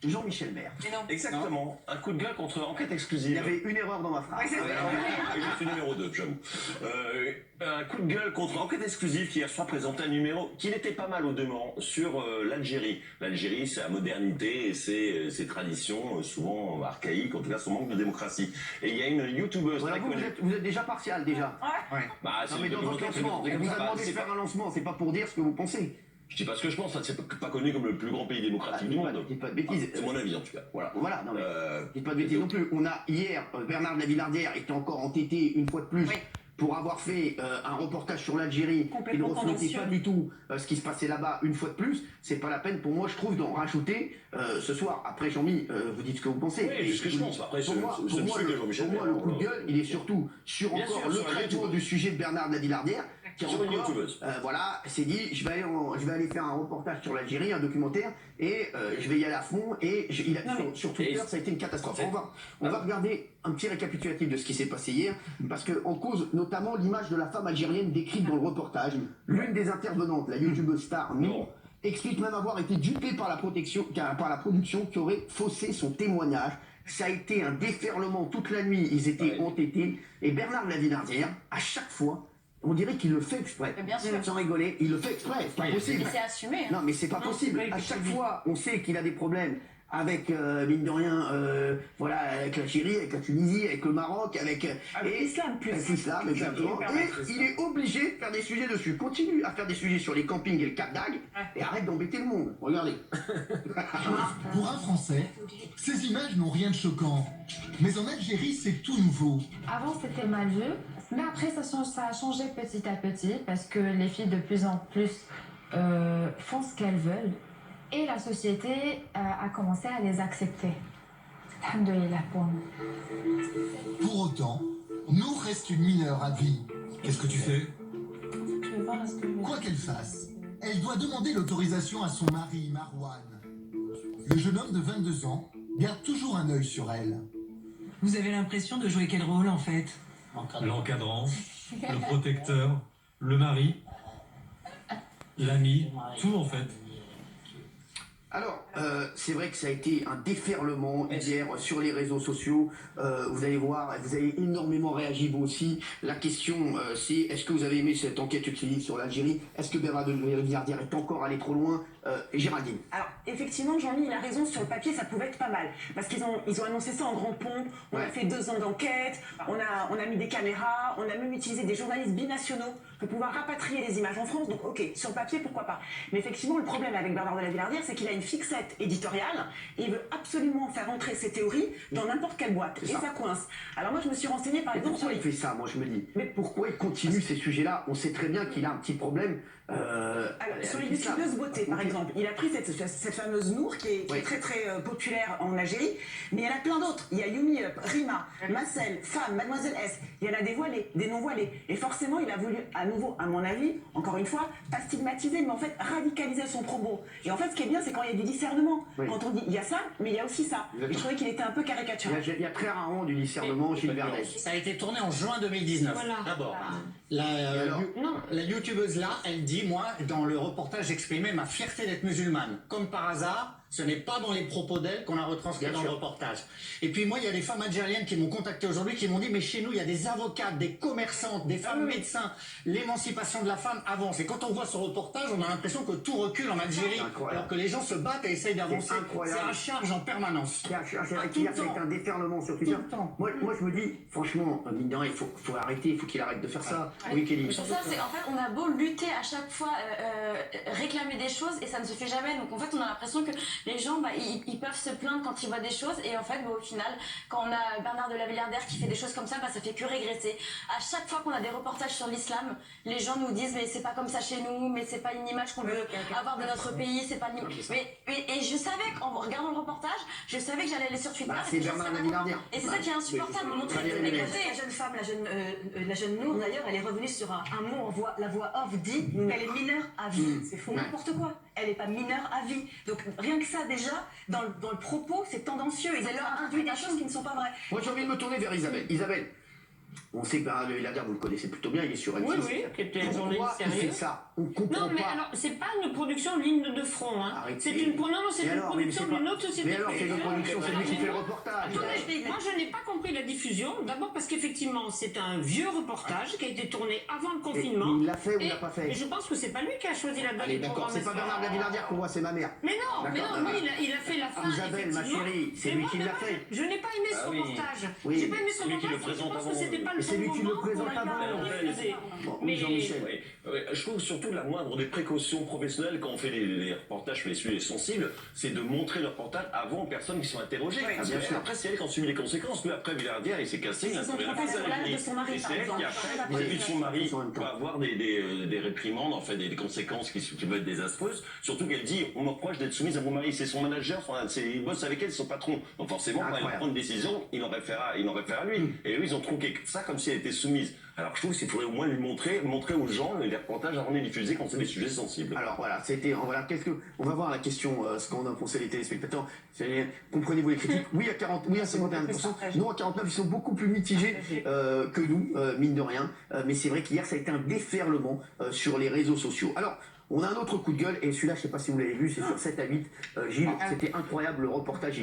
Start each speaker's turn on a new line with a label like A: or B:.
A: Jean-Michel Maire.
B: Exactement. Un coup de gueule contre Enquête exclusive.
A: Il y avait une erreur dans ma phrase.
B: Je suis numéro 2, j'avoue. Un coup de gueule contre Enquête exclusive qui hier soir présentait un numéro qui n'était pas mal au demeurant sur l'Algérie. L'Algérie, c'est la modernité et ses traditions souvent archaïques, en tout cas son manque de démocratie. Et il y a une youtubeuse
A: Voilà, vous êtes déjà partial déjà.
C: Ouais.
B: Bah,
A: Non mais dans votre lancement, on vous a demandé de faire un lancement, c'est pas pour dire ce que vous pensez.
B: Je dis pas ce que je pense, c'est pas connu comme le plus grand pays démocratique du monde.
A: Dites pas de bêtises.
B: C'est mon avis en tout cas.
A: Voilà, non mais dites pas de bêtises non plus. On a hier, Bernard de la Villardière était encore entêté une fois de plus. Oui. Pour avoir fait un reportage sur l'Algérie, il ne reflétait pas du tout ce qui se passait là-bas une fois de plus. C'est pas la peine pour moi, je trouve, d'en rajouter ce soir. Après, Jean-Mi, vous dites ce que vous pensez.
B: Oui, c'est ce que je pense. Après,
A: pour moi, le coup de gueule, il est surtout sur encore le traitement du sujet de Bernard de la Villardière, qui voilà, s'est dit, je vais aller faire un reportage sur l'Algérie, un documentaire, et je vais y aller à fond. Et sur Twitter, ça a été une catastrophe. On va regarder un petit récapitulatif de ce qui s'est passé hier, parce que en cause notamment l'image de la femme algérienne décrite dans le reportage. L'une des intervenantes, la youtubeuse star Nour, explique même avoir été dupée par la production qui aurait faussé son témoignage. Ça a été un déferlement toute la nuit, ils étaient entêtés. Et Bernard de la Villardière, à chaque fois, on dirait qu'il le fait exprès.
C: Bien sûr.
A: Sans rigoler, il le fait exprès, c'est pas possible.
C: C'est assumé. Hein.
A: Non mais c'est pas possible. À chaque fois, on sait qu'il a des problèmes avec, mine de rien, voilà, avec l'Algérie, avec la Tunisie, avec le Maroc, avec
C: l'islam plus.
A: Avec l'islam, exactement. Et il est obligé de faire des sujets dessus. Continue à faire des sujets sur les campings et le Cap d'Agde et arrête d'embêter le monde. Regardez.
D: Pour un Français, ces images n'ont rien de choquant. Mais en Algérie, c'est tout nouveau.
E: Avant, c'était mal vu. Mais après, ça a changé petit à petit parce que les filles de plus en plus font ce qu'elles veulent. Et la société a commencé à les accepter. Alhamdoulilah pour nous.
D: Pour autant, Nour reste une mineure à vie.
F: Qu'est-ce que tu fais?
E: Je vais voir ce que je veux.
D: Quoi qu'elle fasse, elle doit demander l'autorisation à son mari, Marwan. Le jeune homme de 22 ans garde toujours un œil sur elle.
G: Vous avez l'impression de jouer quel rôle en fait?
F: L'encadrant, le protecteur, le mari, l'ami, tout en fait.
A: Alors, c'est vrai que ça a été un déferlement hier sur les réseaux sociaux. Vous allez voir, vous avez énormément réagi vous aussi. La question, c'est est-ce que vous avez aimé cette enquête exclusive sur l'Algérie? Est-ce que Bernard de la Villardière est encore allé trop loin? Géraldine.
C: Alors, effectivement, Jean-Mi, il a raison, sur le papier, ça pouvait être pas mal. Parce qu'ils ont annoncé ça en grande pompe, on a fait 2 ans d'enquête, on a mis des caméras, on a même utilisé des journalistes binationaux pour pouvoir rapatrier les images en France. Donc, ok, sur le papier, pourquoi pas. Mais effectivement, le problème avec Bernard de la Villardière, c'est qu'il a une fixette éditoriale et il veut absolument faire entrer ses théories dans n'importe quelle boîte. Et ça coince. Alors moi, je me suis renseignée, par exemple,
A: pourquoi il fait ça, moi je me dis? Mais pourquoi il continue ces sujets-là? On sait très bien qu'il a un petit problème.
C: Alors, sur les youtubeuses beauté, par exemple, il a pris cette fameuse Nour qui est très très populaire en Algérie, mais il y en a plein d'autres. Il y a Yumi Up, Rima, Marcel, Femme, Mademoiselle S. Il y en a des voilés, des non-voilés. Et forcément, il a voulu, à nouveau, à mon avis, encore une fois, pas stigmatiser, mais en fait radicaliser son propos. Et en fait, ce qui est bien, c'est quand il y a du discernement. Quand on dit il y a ça, mais il y a aussi ça. Et je trouvais qu'il était un peu caricatural.
A: Il y a très rarement du discernement chez Vernet.
H: Ça a été tourné en juin 2019.
E: Voilà.
H: D'abord, la youtubeuse là, elle dit, moi, dans le reportage, j'exprimais ma fierté d'être musulmane. Comme par hasard, ce n'est pas dans les propos d'elle qu'on a retranscrit dans le reportage. Et puis moi, il y a des femmes algériennes qui m'ont contacté aujourd'hui, qui m'ont dit, mais chez nous, il y a des avocates, des commerçantes, des femmes médecins. L'émancipation de la femme avance. Et quand on voit ce reportage, on a l'impression que tout recule en Algérie, alors que les gens se battent et essayent d'avancer. C'est à charge en permanence.
A: C'est vrai qu'il y a un déferlement sur Twitter. Moi, je me dis, franchement, mine de rien, il faut arrêter, il faut qu'il arrête de faire ça. Oui, Kelly.
I: Sur ça, c'est en fait, on a beau lutter à chaque fois, réclamer des choses et ça ne se fait jamais. Donc en fait, on a l'impression que les gens, ils peuvent se plaindre quand ils voient des choses et en fait, au final, quand on a Bernard de la Villardière qui fait des choses comme ça, ça fait que régresser. À chaque fois qu'on a des reportages sur l'islam, les gens nous disent mais c'est pas comme ça chez nous, mais c'est pas une image qu'on veut avoir de notre pays, c'est pas et je savais qu'en regardant le reportage, je savais que j'allais aller sur Twitter.
A: C'est Bernard de la Villardière.
I: Et c'est ça qui est insupportable. La jeune femme, la jeune Nour d'ailleurs, elle est revenue sur un mot, la voix off dit qu'elle est mineure à vie. C'est faux, n'importe quoi. Elle n'est pas mineure à vie. Donc rien que ça déjà, dans le propos, c'est tendancieux. Ils leur induit des choses qui ne sont pas vraies.
A: Moi j'ai envie de me tourner vers Isabelle. Isabelle, On sait que Bernard de Villardière, vous le connaissez plutôt bien, il est sur M6.
J: Oui, oui, qui était un journaliste
A: Pourquoi il fait
J: sérieux.
A: ça? On comprend
J: Non, mais
A: pas.
J: alors, c'est pas une production ligne de front. Hein. C'est une production d'une autre société.
A: Mais alors, c'est une production, c'est lui qui fait le reportage.
J: Attendez, moi je n'ai pas compris la diffusion. D'abord parce qu'effectivement, c'est un vieux reportage qui a été tourné avant le confinement.
A: Il l'a fait ou il l'a pas fait?
J: Mais je pense que c'est pas lui qui a choisi la date.
A: Allez, d'accord, c'est pas Bernard de Villardière qu'on voit, c'est ma mère.
J: Mais non, lui, il a fait la fin.
A: Isabelle, ma chérie, c'est lui qui l'a fait.
J: Je n'ai pas aimé ce reportage.
A: Oui.
J: J'ai pas aimé ce reportage parce que je pense que c'était pas le
A: C'est lui
J: bon
A: qui le
J: moment pour
A: présente
J: la
A: avant.
J: diffuser.
A: Oui, Jean-Michel.
B: Je trouve surtout la moindre des précautions professionnelles quand on fait les reportages, les sujets sensibles, c'est de montrer le reportage avant aux personnes qui sont interrogées. Parce que après, c'est elle qui en subit les conséquences. Lui, après, Villardière, il s'est cassé. Il a trouvé la
C: de son mari,
B: et c'est
C: par
B: elle
C: exemple.
B: qui, après, vis-à-vis de son mari, va avoir des réprimandes, en fait, des conséquences qui peuvent être désastreuses. Surtout qu'elle dit, on me reproche d'être soumise à mon mari. C'est son manager, il bosse avec elle, c'est son patron. Donc forcément, quand elle prend une décision, il en réfère à lui. Et eux, ils ont tronqué ça comme si elle était soumise. Alors je trouve qu'il faudrait au moins lui montrer aux gens les reportages avant de les diffuser quand c'est des sujets sensibles.
A: Alors voilà, on va voir la question, ce qu'on a pensé les téléspectateurs. Comprenez-vous les critiques? Oui à 51%, non à 49%, ils sont beaucoup plus mitigés que nous, mine de rien. Mais c'est vrai qu'hier ça a été un déferlement sur les réseaux sociaux. Alors, on a un autre coup de gueule, et celui-là, je sais pas si vous l'avez vu, c'est sur 7 à 8. Gilles, c'était incroyable le reportage.